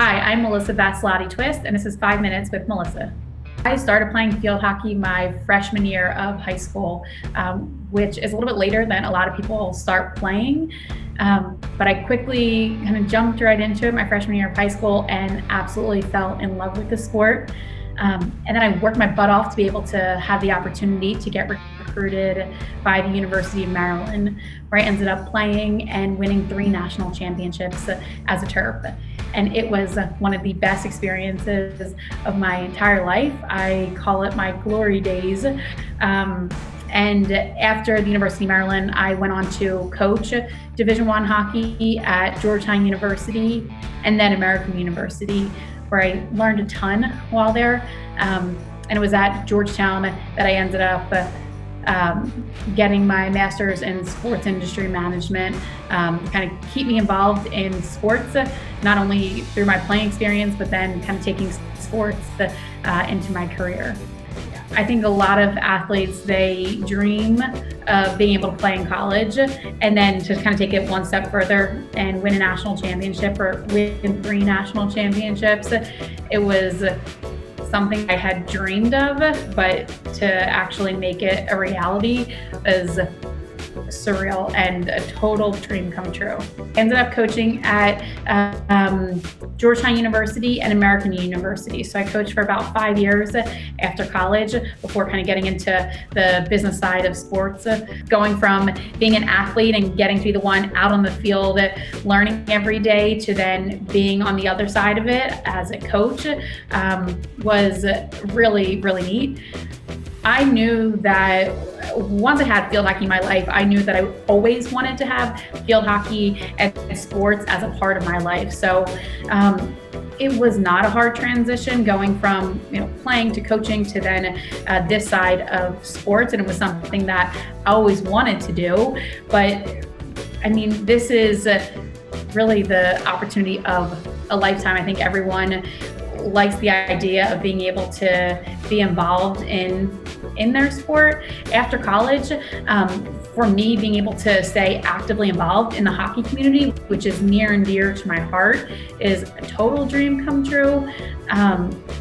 Hi, I'm Melissa Vassalotti-Twist, and this is 5 Minutes with Melissa. I started playing field hockey my freshman year of high school, which is a little bit later than a lot of people start playing. But I quickly kind of jumped right into it my freshman year of high school and absolutely fell in love with the sport. And then I worked my butt off to be able to have the opportunity to get recruited by the University of Maryland, where I ended up playing and winning 3 national championships as a turf. And it was one of the best experiences of my entire life. I call it my glory days. And after the University of Maryland, I went on to coach Division I hockey at Georgetown University and then American University, where I learned a ton while there. And it was at Georgetown that I ended up getting my master's in sports industry management, kind of keep me involved in sports, not only through my playing experience, but then kind of taking sports into my career. I think a lot of athletes, they dream of being able to play in college and then to kind of take it one step further and win a national championship or win 3 national championships. It was something I had dreamed of, but to actually make it a reality is surreal and a total dream come true. I ended up coaching at Georgetown University and American University. So I coached for about 5 years after college before kind of getting into the business side of sports. Going from being an athlete and getting to be the one out on the field, learning every day, to then being on the other side of it as a coach was really, really neat. I knew that once I had field hockey in my life, I knew that I always wanted to have field hockey and sports as a part of my life. So it was not a hard transition going from playing to coaching to then this side of sports, and it was something that I always wanted to do. But I mean, this is really the opportunity of a lifetime. I think everyone likes the idea of being able to be involved in their sport after college. For me, being able to stay actively involved in the hockey community, which is near and dear to my heart, is a total dream come true.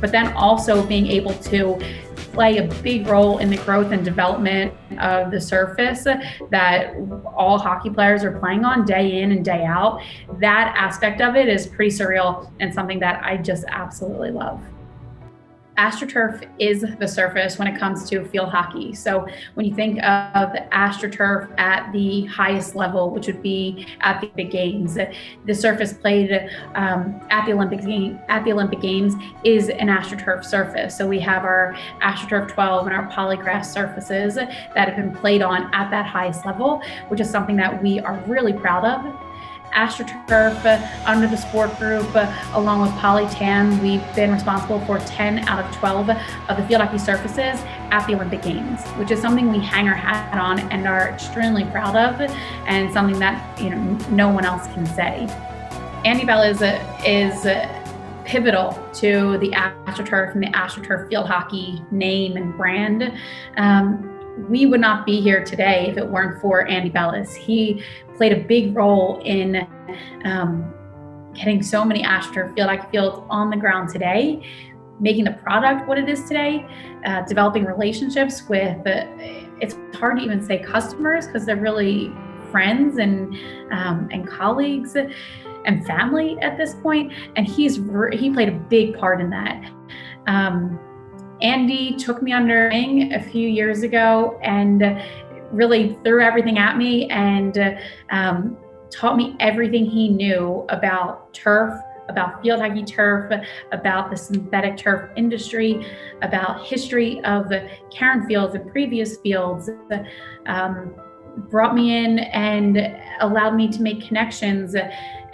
But then also being able to play a big role in the growth and development of the surface that all hockey players are playing on day in and day out. That aspect of it is pretty surreal and something that I just absolutely love. AstroTurf is the surface when it comes to field hockey. So when you think of AstroTurf at the highest level, which would be at the Olympic Games, the surface played at the Olympic Games is an AstroTurf surface. So we have our AstroTurf 12 and our polygraph surfaces that have been played on at that highest level, which is something that we are really proud of. AstroTurf, under the sport group, along with Polytan, we've been responsible for 10 out of 12 of the field hockey surfaces at the Olympic Games, which is something we hang our hat on and are extremely proud of, and something that no one else can say. Andy Bellis is pivotal to the AstroTurf and the AstroTurf field hockey name and brand. We would not be here today if it weren't for Andy Bellis. He played a big role in getting so many AstroTurf field hockey fields on the ground today, making the product what it is today, developing relationships with, it's hard to even say customers because they're really friends and colleagues and family at this point. And he played a big part in that. Andy took me under his wing a few years ago and really threw everything at me and taught me everything he knew about turf, about field hockey turf, about the synthetic turf industry, about history of the current fields and previous fields. Brought me in and allowed me to make connections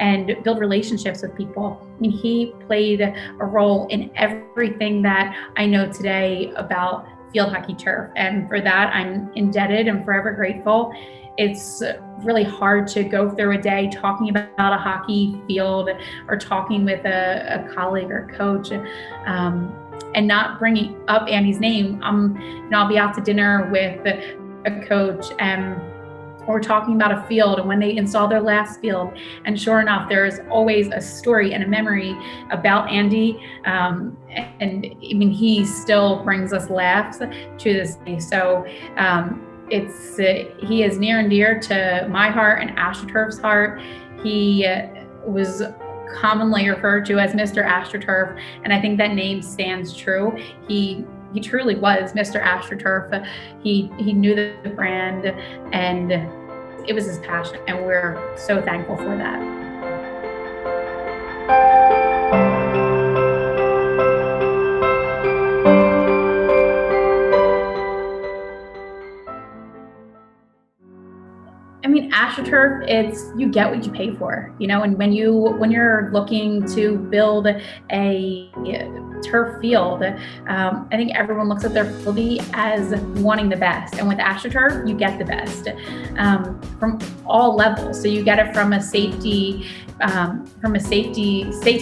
and build relationships with people. I mean, he played a role in everything that I know today about field hockey turf. And for that, I'm indebted and forever grateful. It's really hard to go through a day talking about a hockey field or talking with a colleague or coach and not bringing up Andy's name. I'll be out to dinner with a coach and or talking about a field and when they installed their last field. And sure enough, there's always a story and a memory about Andy. And I mean, he still brings us laughs to this day. So he is near and dear to my heart and AstroTurf's heart. He was commonly referred to as Mr. AstroTurf, and I think that name stands true. He truly was Mr. AstroTurf. He knew the brand, and it was his passion, and we're so thankful for that. I mean, AstroTurf, you get what you pay for, you know, and when you're looking to build a turf field, I think everyone looks at their facility as wanting the best. And with AstroTurf, you get the best from all levels. So you get it from a safety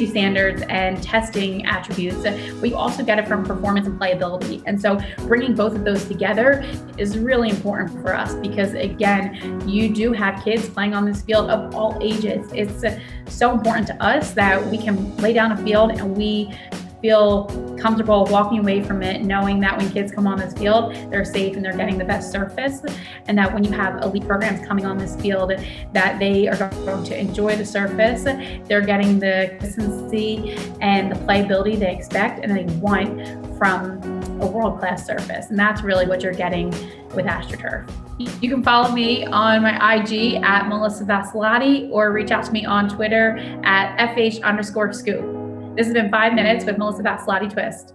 standards and testing attributes, but you also get it from performance and playability. And so bringing both of those together is really important for us, because again, you do have kids playing on this field of all ages. It's so important to us that we can lay down a field and we feel comfortable walking away from it, knowing that when kids come on this field, they're safe and they're getting the best surface, and that when you have elite programs coming on this field, that they are going to enjoy the surface, they're getting the consistency and the playability they expect and they want from a world-class surface. And that's really what you're getting with AstroTurf. You can follow me on my IG at Melissa Vassalotti, or reach out to me on Twitter at FH_scoop. This has been 5 Minutes with Melissa Vassalotti-Twist.